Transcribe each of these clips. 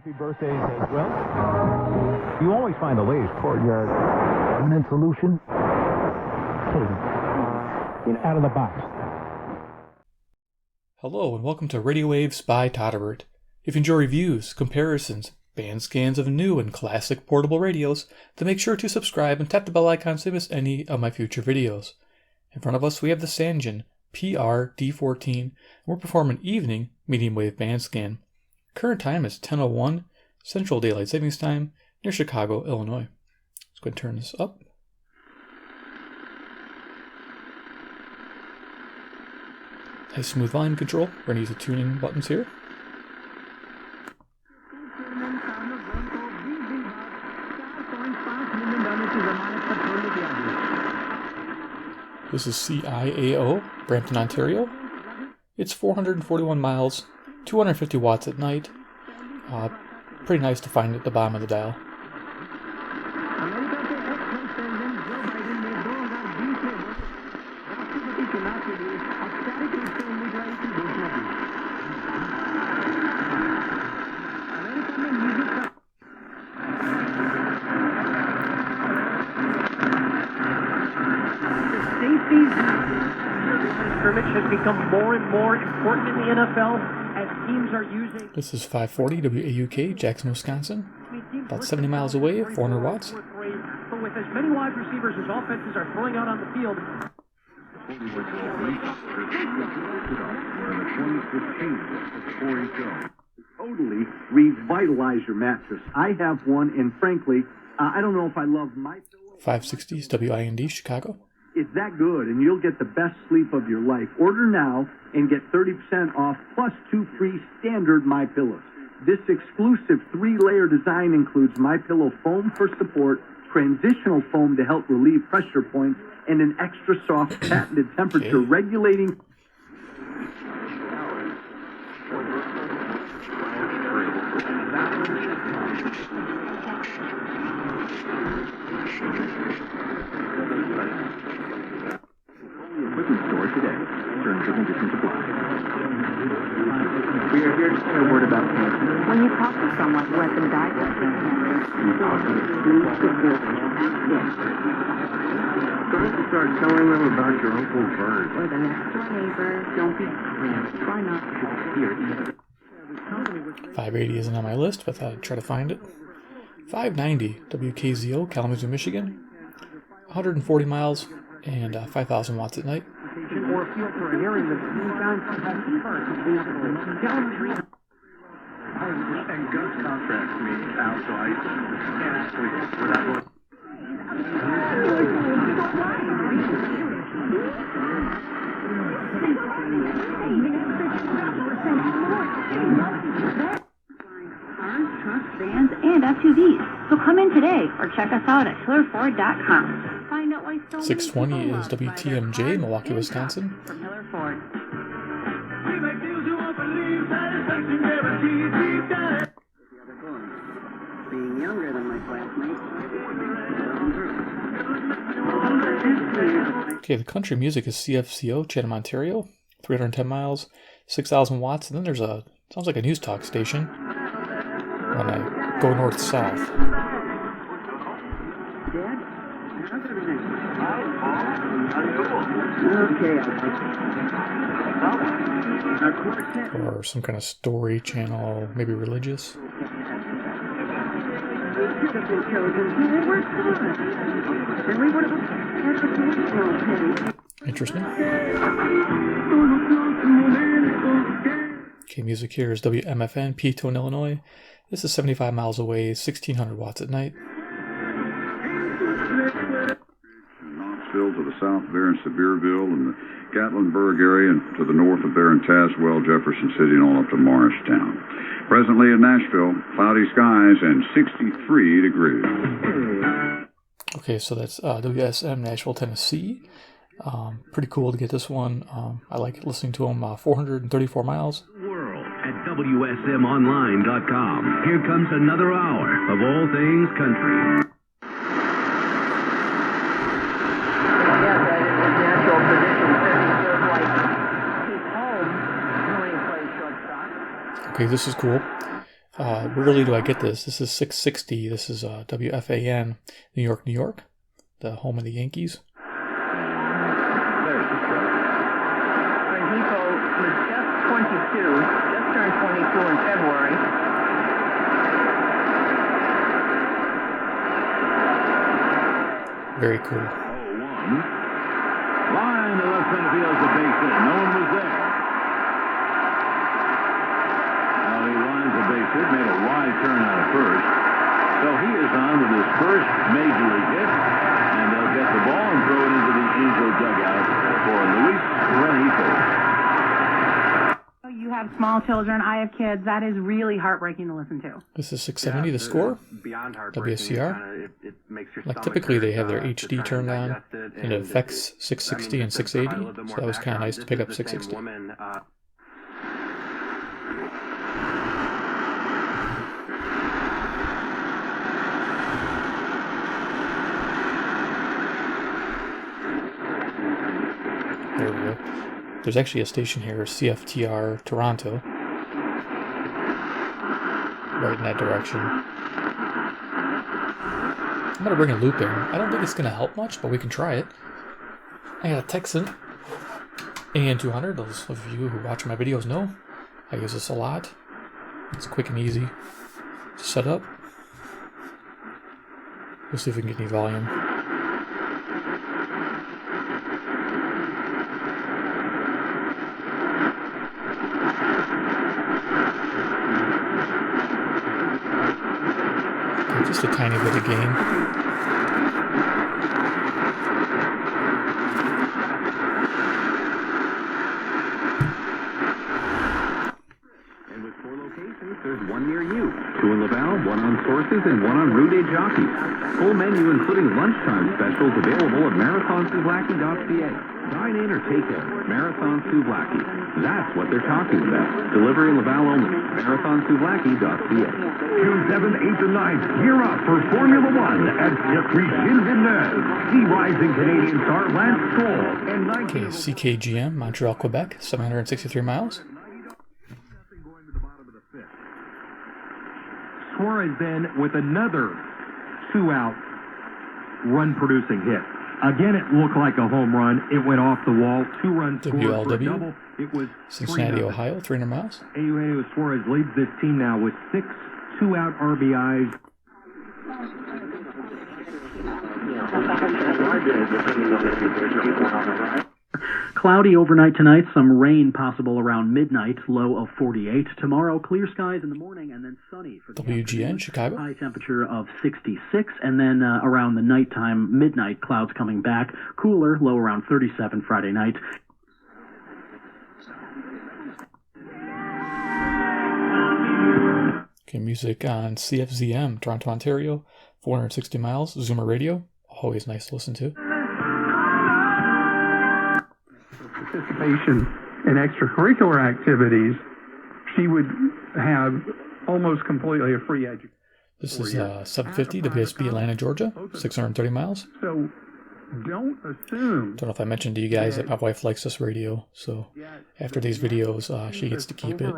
Happy birthdays as well. You always find the latest courtyard permanent solution. Out of the box. Hello and welcome to Radio Waves by Todderbert. If you enjoy reviews, comparisons, band scans of new and classic portable radios, then make sure to subscribe and tap the bell icon so you miss any of my future videos. In front of us we have the Sangean PR-D14 and we're performing an evening medium wave band scan. Current time is 10:01 Central Daylight Savings Time near Chicago, Illinois. Let's go ahead and turn this up. Nice smooth volume control. We're going to use the tuning buttons here. This is CIAO, Brampton, Ontario. It's 441 miles, 250 watts at night. Pretty nice to find at the bottom of the dial. Scrimmage has become more and more important in the NFL as teams are using. This is 540 WAUK, Jackson, Wisconsin. About 70 miles away, 400 watts. But with as many wide receivers as offenses are throwing out on the field. Totally revitalize your mattress. I have one, and frankly, I don't know if I love my pillow. 560 is WIND, Chicago. It's that good, and you'll get the best sleep of your life. Order now and get 30% off plus 2 free standard My Pillows. This exclusive 3-layer design includes My Pillow foam for support, transitional foam to help relieve pressure points, and an extra soft patented temperature regulating. Equipment store today. Terms and conditions apply. We are here to say a word about cancer. When you talk to someone who has been diagnosed with cancer, You talk to them. Don't start telling them about your Uncle Bert. or the next door neighbor, don't be try not to Here, 580 isn't on my list, but I thought I'd try to find it. 590 WKZO, Kalamazoo, Michigan. 140 miles and 5,000 watts at night. Or a feel for an area that's being found sometimes first. and Gus contracts me out, so I can't actually for that one. cars, trucks, vans, and SUVs. So come in today or check us out at HillerFord.com. Find out why so many 620 people is love to buy their WTMJ, cars Milwaukee, and Wisconsin. trucks from Hiller Ford. Being younger than my classmates. Okay, the country music is CFCO, Chatham, Ontario. 310 miles, 6,000 watts. And then there's sounds like a news talk station when I go north-south. Dad? How's everything? Okay. Or some kind of story channel, maybe religious. Interesting. Okay, music here is WMFN, Petone, Illinois. This is 75 miles away, 1,600 watts at night. Knoxville to the south there in Sevierville and the Gatlinburg area, and to the north of there in Tazewell, Jefferson City, and all up to Morristown. Presently in Nashville, cloudy skies and 63 degrees. Okay, so that's WSM, Nashville, Tennessee. Pretty cool to get this one. I like listening to them. 434 miles. World at WSMOnline.com. Here comes another hour of all things country. Okay, this is cool. Rarely do I get this. This is 660. This is Wfan, New York, New York, the home of the Yankees. He was just 22, just turned 22 in February. Very cool. 0-1. Line to left center field to base hit. No one was there. Now he lines the base hit, made a wide turn out of first. So he is on with his first major league hit, and they'll get the ball and throw it into the Angel dugout for Luis Renico. You have small children. I have kids. That is really heartbreaking to listen to. This is 670, the score. Beyond WCR. It makes your Like typically they have their HD turned on, and it affects 660 and 680, so that was kind of nice to pick up 660. There we go. There's actually a station here, CFTR Toronto, right in that direction. I'm going to bring a loop in. I don't think it's going to help much, but we can try it. I got a Tecsun AN-200. Those of you who watch my videos know I use this a lot. It's quick and easy to set up. We'll see if we can get any volume. Just a tiny bit of gain. And with 4 locations, there's one near you. 2 in Laval, 1 on Sources, and 1 on Rue des Jockeys. Full menu including lunchtime specials available at marathonsouvlaki.ca. Dine in or take out. Marathon Souvlaki. That's what they're talking about. Delivery in Laval only. marathonsouvlaki.ca. June 7th, 8th, and 9th, gear up for Formula One at Circuit Villeneuve. See rising Canadian star Lance Stroll and Okay, CKGM, Montreal, Quebec, 763 miles. Suarez then with another 2-out run-producing hit. Again, it looked like a home run. It went off the wall. 2 runs scored for a double. It was Cincinnati, Ohio, 300 miles. Eugenio Suarez leads this team now with 6 2-out RBIs. Cloudy overnight tonight, some rain possible around midnight, low of 48. Tomorrow, clear skies in the morning and then sunny for the WGN, afternoon. Chicago. High temperature of 66, and then around the nighttime, midnight, clouds coming back. Cooler, low around 37 Friday night. Okay, music on CFZM, Toronto, Ontario, 460 miles, Zoomer Radio. Always nice to listen to. Participation in extracurricular activities, she would have almost completely a free education. This is 750 WSB, Atlanta, Georgia, 630 miles. So don't assume. Don't know if I mentioned to you guys that my wife likes this radio, so after these videos, she gets to keep it.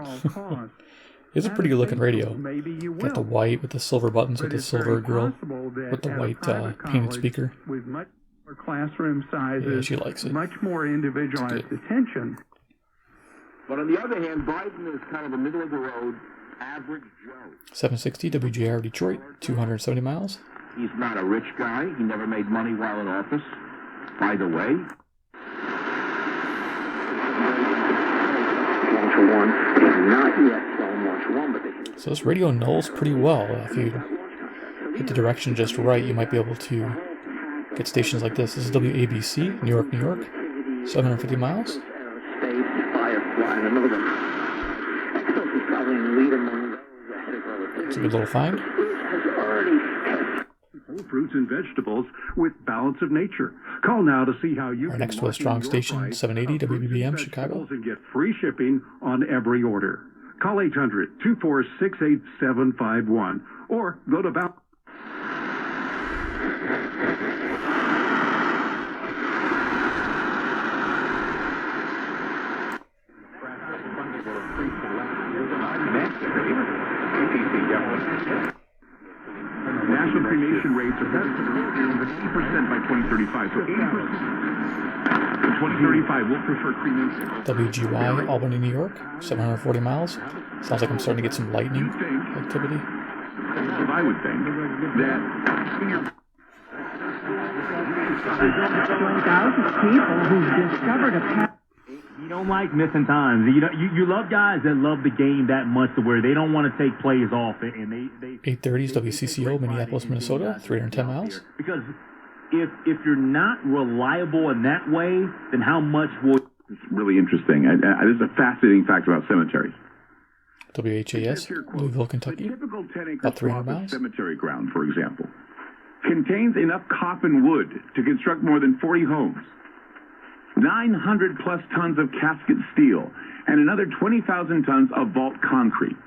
It's a pretty good looking radio. Got the white with the silver buttons, with the silver grill, with the white painted speaker. With much more classroom sizes, yeah, she likes it. Much more individualized attention. But on the other hand, Biden is kind of a middle of the road, average Joe. 760 WJR Detroit, 270 miles. He's not a rich guy. He never made money while in office. By the way. 1-1, not yet shown 1-1, but they can. So this radio nulls pretty well. If you hit the direction just right, you might be able to get stations like this. This is WABC, New York, New York, 750 miles. It's a good little find. Fruits and vegetables with balance of nature. Call now to see how you Right can next to a strong station, 780 WBBM, Chicago. and get free shipping on every order. Call 800-246-8751 or go to Val. National cremation rates are over 80% by 2035. So 80%. In 2035, we'll prefer cremation. WGY, Albany, New York, 740 miles. Sounds like I'm starting to get some lightning activity. I would think that. Thousands of people who discovered a path. You don't like missing times. You love guys that love the game that much to where they don't want to take plays off it, and they 830s WCCO, Minneapolis, Minnesota, 310 miles. Because if you're not reliable in that way, then how much will? It's really interesting. This is a fascinating fact about cemeteries. WHAS, Louisville, Kentucky, about 300 miles. Cemetery ground, for example, contains enough coffin wood to construct more than 40 homes, 900 plus tons of casket steel, and another 20,000 tons of vault concrete.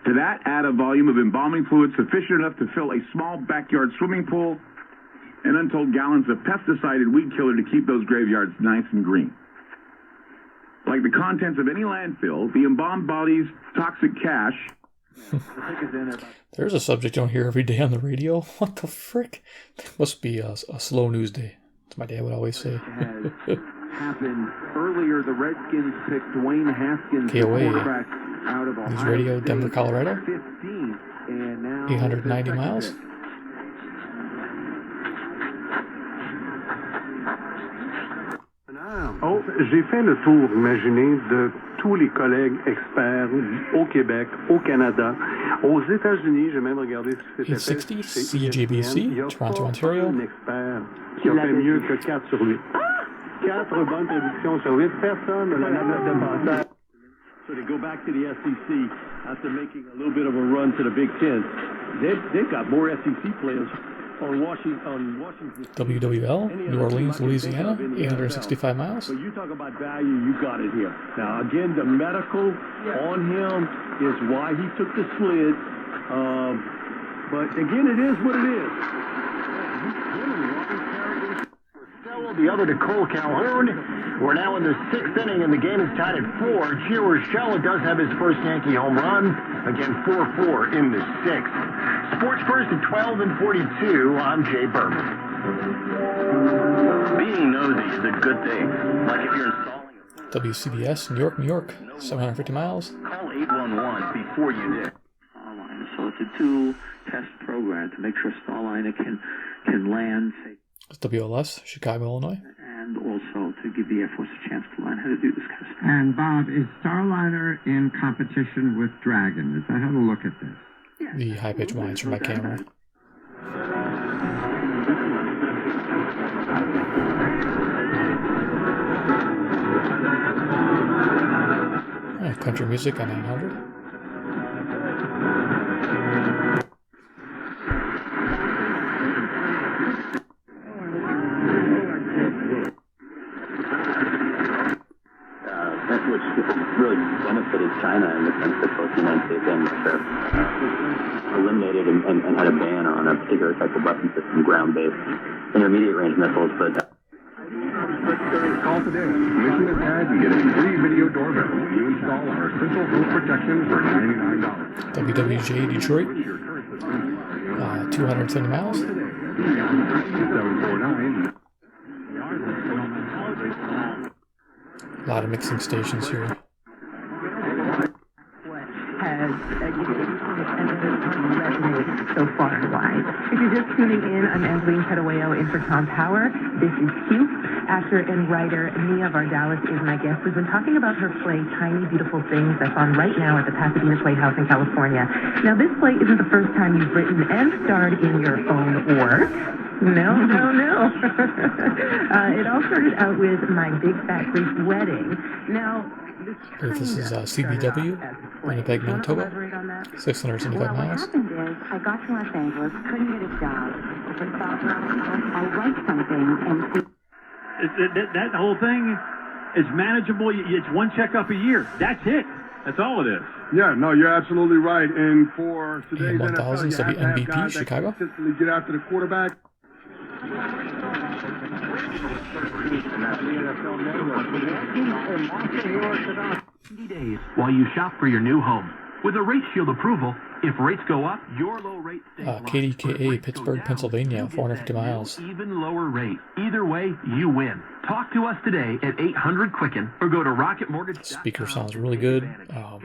To that, add a volume of embalming fluid sufficient enough to fill a small backyard swimming pool and untold gallons of pesticide and weed killer to keep those graveyards nice and green. Like the contents of any landfill, the embalmed body's toxic cash. There's a subject you don't hear every day on the radio. What the frick? Must be a slow news day. That's my dad would always say. Happened earlier. The Redskins picked Dwayne Haskins, KOA out of News Radio, Denver, Colorado. 15, and now 890 miles. Oh, j'ai fait le tour, imaginez, de tous les collègues experts au Québec, au Canada, aux États-Unis. J'ai même regardé ce que c'était fait. 860 CJBC, Toronto, Ontario. Un expert qui a fait mieux que 4 sur 8. 4 bonnes prédictions sur 8. Personne ne l'a de passage. So to go back to the SEC after making a little bit of a run to the Big Ten, they've got more SEC players on Washington. WWL, New Orleans, Louisiana, 865 miles. So you talk about value, you got it here. Now again, the medical on him is why he took the slid. But again, it is what it is. The other to Cole Calhoun. We're now in the 6th inning, and the game is tied at 4. Gio Urshela does have his first Yankee home run. Again, 4-4 in the 6th. Sports First at 12 and 42. I'm Jay Berman. Being nosy is a good thing. Like if you're installing WCBS, New York, New York, 750 miles. Call 811 before you did. Starliner. So it's a two-test program to make sure Starliner can land safely. It's WLS, Chicago, Illinois. And also to give the Air Force a chance to learn how to do this kind of stuff. And Bob, is Starliner in competition with Dragon? Is that how to look at this? The high-pitched whines from my camera. Country music on 900. Which really benefited China in the sense that both the United States and Russia eliminated and had a ban on a particular type of weapon system, ground-based intermediate range missiles. But call today. Commission a tag and get a free video doorbell when you install our Central Home Protection for $99. WWJ Detroit, 270 miles. 749. A lot of mixing stations here. Has resonated so far and wide. If you're just tuning in, I'm Angeline Pedahueo in for Tom Power. This is Q. Actor and writer Nia Vardalos is my guest. We've been talking about her play Tiny Beautiful Things that's on right now at the Pasadena Playhouse in California. Now, this play isn't the first time you've written and starred in your own work. No. It all started out with My Big Fat Greek Wedding. Now, this is CBW, Winnipeg, Manitoba, 675 miles. What happened is, I got to Los Angeles, couldn't get a job. I thought, well, I'll write something and see. That whole thing is manageable. It's one checkup a year. That's it. That's all it is. Yeah, no, you're absolutely right. And for today's AM 1000, NFL, you have to WMVP, Chicago. Consistently get after the quarterback. Days while you shop for your new home. With a rate shield approval, if rates go up, your low rate stays low. KDKA, Pittsburgh, Pennsylvania, 450 miles. Even lower rate. Either way, you win. Talk to us today at 800-QUICKEN or go to Rocket Mortgage. Speaker sounds really good. I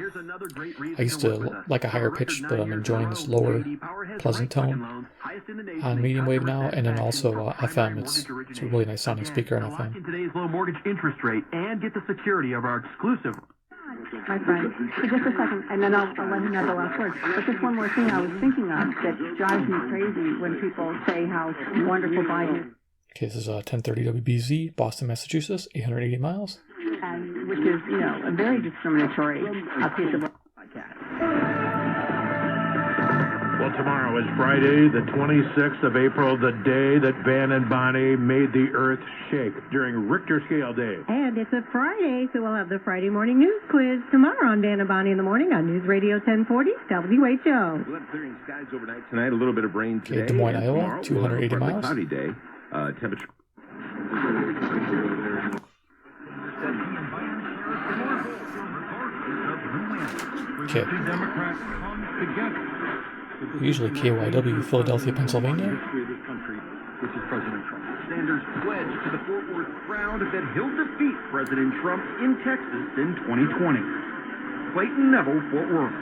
used to like a higher pitch, but I'm enjoying this lower, pleasant tone on medium wave now, and then also FM. It's a really nice sounding speaker on FM. Today's low mortgage interest rate and get the security of our exclusive. My friend, for just a second, and then I'll let him have the last word. But just one more thing I was thinking of that drives me crazy when people say how wonderful Biden is. Okay, this is 1030 WBZ, Boston, Massachusetts, 880 miles. And which is, you know, a very discriminatory piece of podcast. Well, tomorrow is Friday, the 26th of April, the day that Ben and Bonnie made the earth shake during Richter Scale Day. And it's a Friday, so we'll have the Friday morning news quiz tomorrow on Dan and Bonnie in the morning on News Radio 1040 WHO. We'll have clearing skies overnight tonight, a little bit of rain today. Des Moines, Iowa, 280 miles. Cloudy day. Temperature. Okay. Usually KYW, Philadelphia, Pennsylvania. Which is President Trump. Sanders pledged to the Fort Worth crowd that he'll defeat President Trump in Texas in 2020. Clayton Neville, Fort Worth.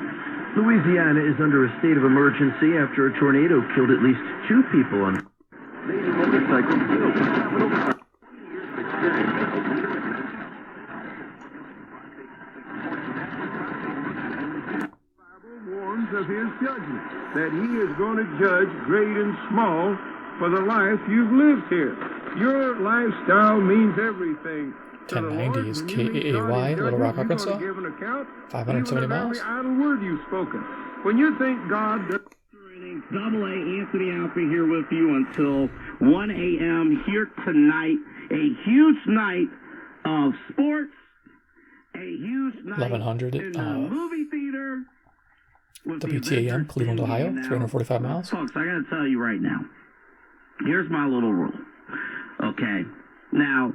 Louisiana is under a state of emergency after a tornado killed at least 2 people on motorcycle killed. Of his judgment, that he is going to judge great and small for the life you've lived here. Your lifestyle means everything. 1090 is KAAY, Little Rock, Arkansas, 570 miles. Idle word you've spoken. When you think God does... Double A Anthony Alfie here with you until 1 a.m. here tonight. A huge night of sports. A huge night 1100 in the movie theater. WTAM, Cleveland, Ohio, 345 miles. Folks, I got to tell you right now, here's my little rule. Okay, now.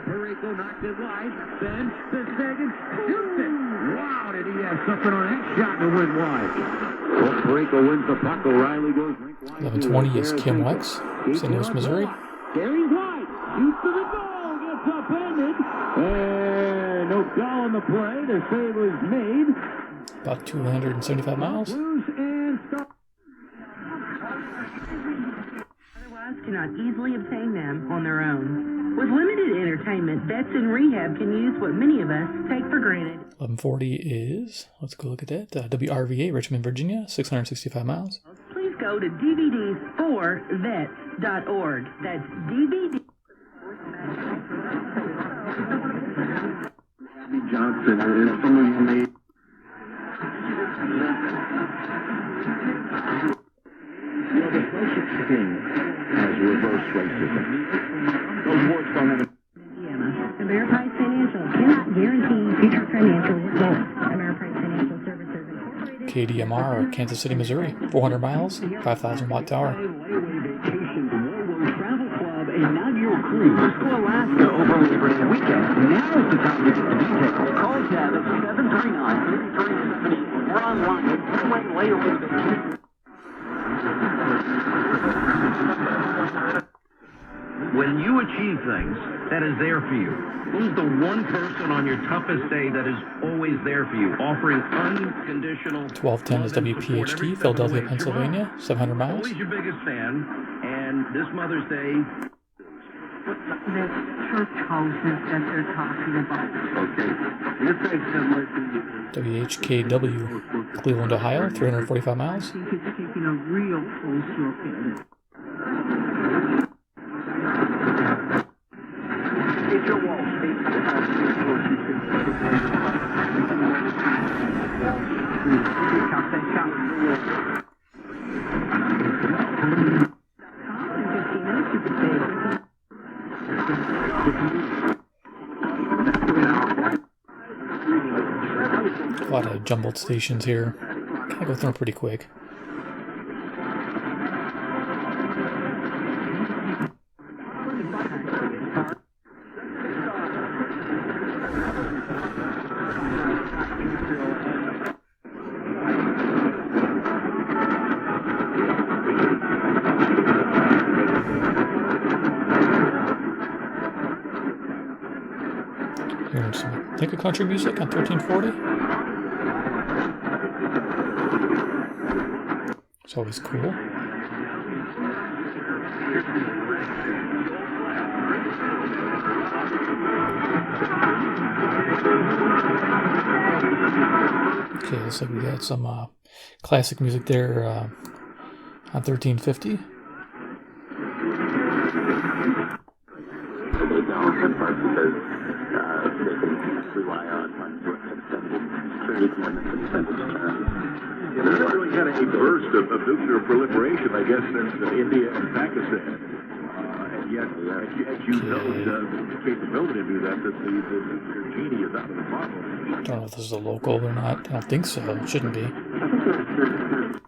Perico knocked it wide. Then the second shoots it. Wow, did he have something on that shot and it went wide. Well, Perico wins the puck. O'Reilly goes 1120 is Kim Wex, St. Louis, Missouri. Carries wide. Shoots to the goal. Gets upended. And no foul on the play. The save was made. About 275 miles. Otherwise cannot easily obtain them on their own. With limited entertainment, vets in rehab can use what many of us take for granted. 1140 is, let's go look at that, WRVA, Richmond, Virginia, 665 miles. Please go to dvds4vets.org. That's DVD. Johnson and some of you made. The social king has reverse racism. Those words don't have Ameriprise Financial cannot guarantee future financial results. Ameriprise Financial Services Incorporated. KDMR, Kansas City, Missouri, 400 miles, 5,000 watt tower. And now your cruise to Alaska over Labor Day weekend. Now is the time to get the details. Call Tab at 739-3370. We're online at Layaway Vacation. When you achieve things, that is there for you. Who's the one person on your toughest day that is always there for you, offering unconditional... 1210 is WPHT, Philadelphia, Pennsylvania, 700 miles. Always your biggest fan, and this Mother's Day... The church houses that they're talking about. Okay. It takes them WHKW, Cleveland, Ohio, 345 miles. I think it's taking a real close look at it. It's your Wall Street. A lot of jumbled stations here. Kind of go through them pretty quick. country music on 1340. It's always cool. Okay, looks like we got some classic music there on 1350. Rely on security commitments and percentage terms. There's really kind of a burst of nuclear proliferation, I guess, since India and Pakistan. And yet, as you know, the capability to do that, the nuclear genie is out of the bottle. I don't know if this is a local or not. I don't think so. It shouldn't be.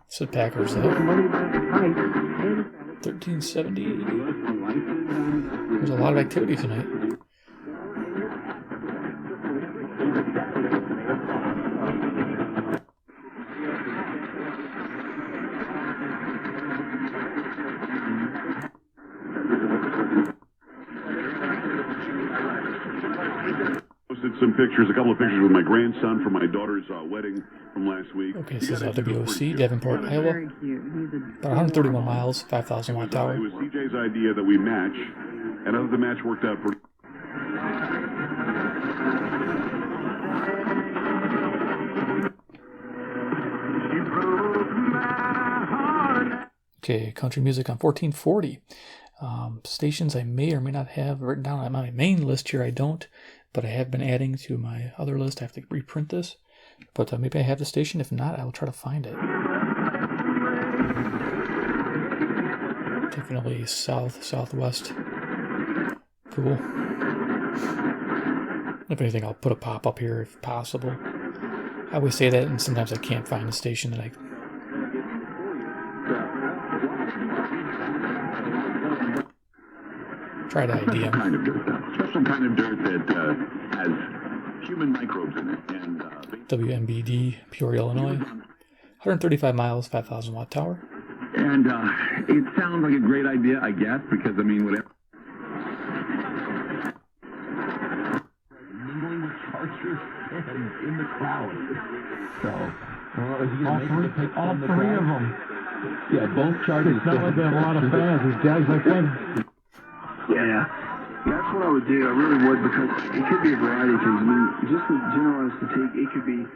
It's the Packers, though. 1370. There's a lot of activity tonight. Some pictures, a couple of pictures with my grandson from my daughter's wedding from last week. Okay, this is Wbc, Davenport, Iowa. About 131 miles, 5,000 watt tower. It was CJ's idea that we match, and the match worked out pretty. Okay, country music on 1440. Stations I may or may not have written down on my main list here. I don't. But I have been adding to my other list. I have to reprint this. But maybe I have the station. If not, I will try to find it. Definitely southwest. Cool. If anything, I'll put a pop-up here if possible. I always say that, and sometimes I can't find a station that I... Try to ID them. Kind of dirt, special kind of dirt that has human microbes in it. And WMBD, Peoria, Illinois. 135 miles, 5,000 watt tower. And it sounds like a great idea, I guess, because I mean, whatever. Mingling with Chargers fans in the crowd. So, is he going to make it all three of them? Yeah, both Chargers. It's not like they have a lot of fans. These guys like fun. Yeah, that's what I would do. I really would, because it could be a variety of things. I mean, just with general anesthetic, it could be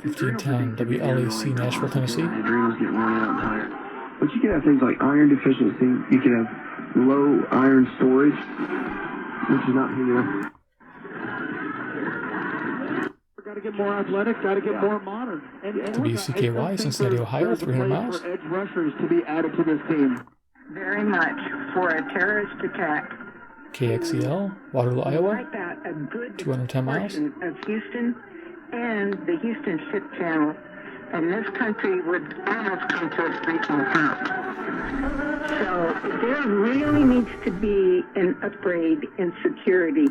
1510 WLAC, Nashville, Tennessee. Adrenals get worn out and tired. But you could have things like iron deficiency. You could have low iron storage, which is not big enough. Got to get more athletic. Got to get more modern. WCKY, Cincinnati, Ohio, 300 miles. For edge rushers to be added to this team. Very much for a terrorist attack. KXEL, Waterloo, Iowa. Like that, a good 210 miles. Of Houston and the Houston Ship Channel, and this country would almost come to a screeching halt. So there really needs to be an upgrade in security.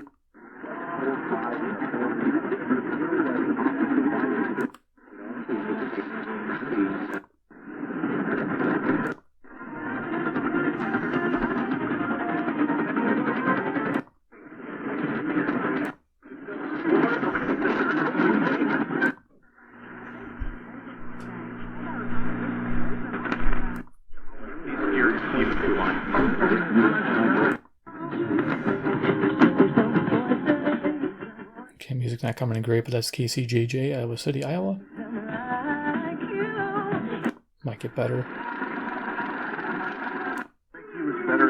Okay, music's not coming in great, but that's KCJJ, Iowa City, Iowa. Might get better. He was better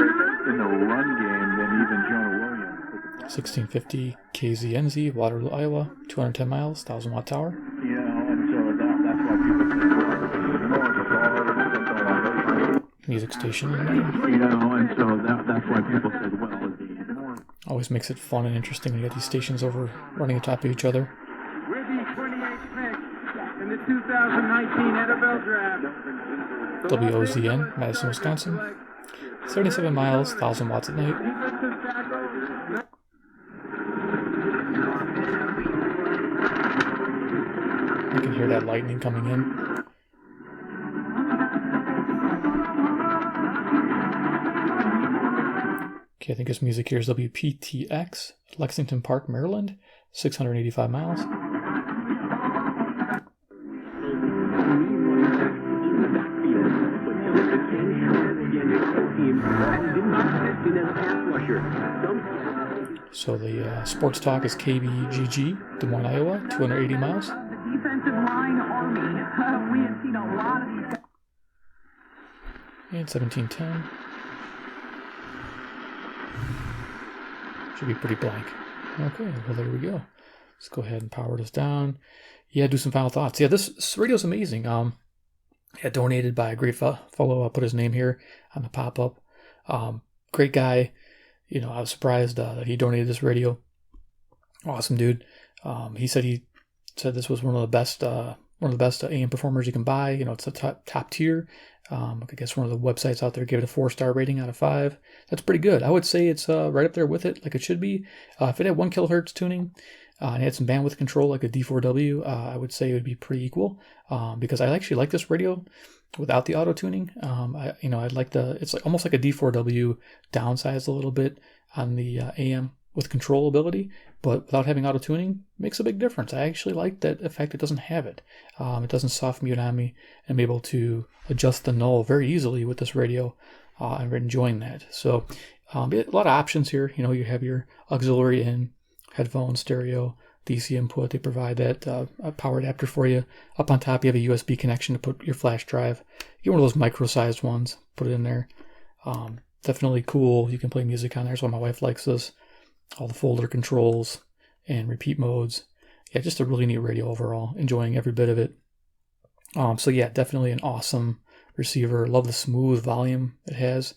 in the run game than even Jonah Williams. 1650 KZNZ, Waterloo, Iowa, 210 miles, 1,000 watt tower. You know, and so that's why people say, well, more of a guard or something along those lines. Music station. You know, and so that's why people said, well, is he more? Always makes it fun and interesting when you get these stations over running atop of each other. With the 28th pick in the 2019 NFL Draft. WOZN, Madison, Wisconsin. 77 miles, 1,000 watts at night. You can hear that lightning coming in. Okay, I think this music here is WPTX, Lexington Park, Maryland. 685 miles. So the sports talk is KBGG, Des Moines, Iowa, 280 miles. Defensive line army. We have seen a lot of these. And 1710. Should be pretty blank. Okay, well there we go. Let's go ahead and power this down. Yeah, do some final thoughts. Yeah, this radio is amazing. Yeah, donated by a great fellow. I'll put his name here on the pop-up. Great guy. You know, I was surprised that he donated this radio. Awesome dude. He said this was one of the best AM performers you can buy. You know, it's a top tier. I guess one of the websites out there gave it a 4-star rating out of 5. That's pretty good. I would say it's right up there with it, like it should be. If it had 1 kilohertz tuning and it had some bandwidth control, like a D4W, I would say it would be pretty equal. Because I actually like this radio without the auto tuning. I'd like it's like almost like a D4W downsized a little bit on the AM with control ability, but without having auto tuning makes a big difference. I actually like that effect. It doesn't have it. It doesn't soft mute on me. I'm able to adjust the null very easily with this radio. I'm enjoying that. So a lot of options here. You know, you have your auxiliary in, headphone, stereo, DC input. They provide that a power adapter for you. Up on top, you have a USB connection to put your flash drive. You get one of those micro-sized ones, put it in there. Definitely cool. You can play music on there. That's why my wife likes this. All the folder controls and repeat modes. Yeah, just a really neat radio overall. Enjoying every bit of it. So yeah, definitely an awesome receiver. Love the smooth volume it has.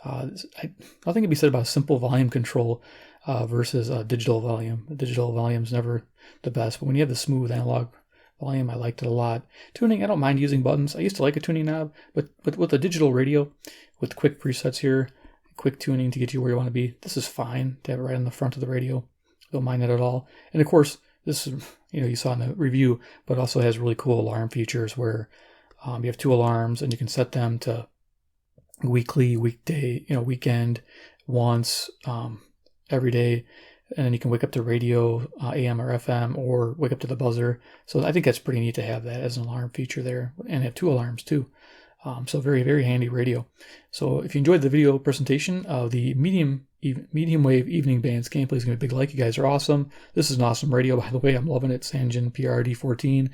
Nothing can be said about simple volume control versus digital volume. Digital volume's never the best, but when you have the smooth analog volume, I liked it a lot. Tuning, I don't mind using buttons. I used to like a tuning knob, but with a digital radio, with quick presets here, quick tuning to get you where you want to be, this is fine to have it right on the front of the radio. Don't mind it at all. And of course, this is, you saw in the review, but also has really cool alarm features where you have 2 alarms and you can set them to weekly, weekday, weekend, once, every day, and then you can wake up to radio, AM or FM, or wake up to the buzzer. So I think that's pretty neat to have that as an alarm feature there, and have 2 alarms too. So very, very handy radio. So if you enjoyed the video presentation of the medium wave evening bands gameplay, please give me a big like. You guys are awesome. This is an awesome radio, by the way. I'm loving it. Sangean PR-D14.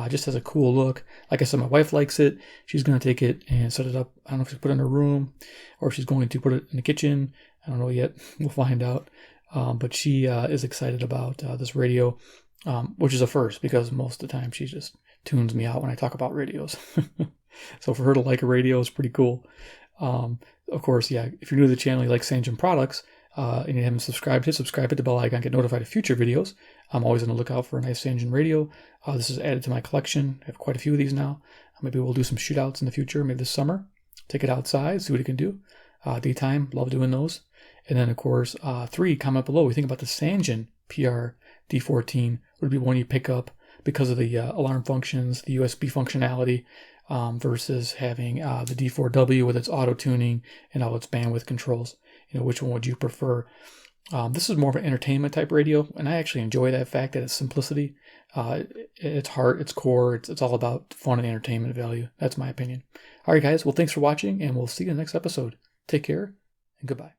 Just has a cool look. Like I said, my wife likes it. She's going to take it and set it up. I don't know if she's put it in her room or if she's going to put it in the kitchen. I don't know yet. We'll find out. But she is excited about this radio, which is a first because most of the time she just tunes me out when I talk about radios. So for her to like a radio is pretty cool. Of course, yeah, if you're new to the channel, you like Sangean products, and you haven't subscribed, hit subscribe, hit the bell icon, get notified of future videos. I'm always on the lookout for a nice Sangean radio. This is added to my collection. I have quite a few of these now. Maybe we'll do some shootouts in the future, maybe this summer. Take it outside, see what it can do. Daytime, love doing those. And then, of course, 3, comment below. We think about the Sangean PR-D14 would be one you pick up because of the alarm functions, the USB functionality, versus having the D4W with its auto tuning and all its bandwidth controls. Which one would you prefer? This is more of an entertainment type radio, and I actually enjoy that fact that it's simplicity. Its heart, its core, it's all about fun and entertainment value. That's my opinion. All right, guys. Well, thanks for watching, and we'll see you in the next episode. Take care, and goodbye.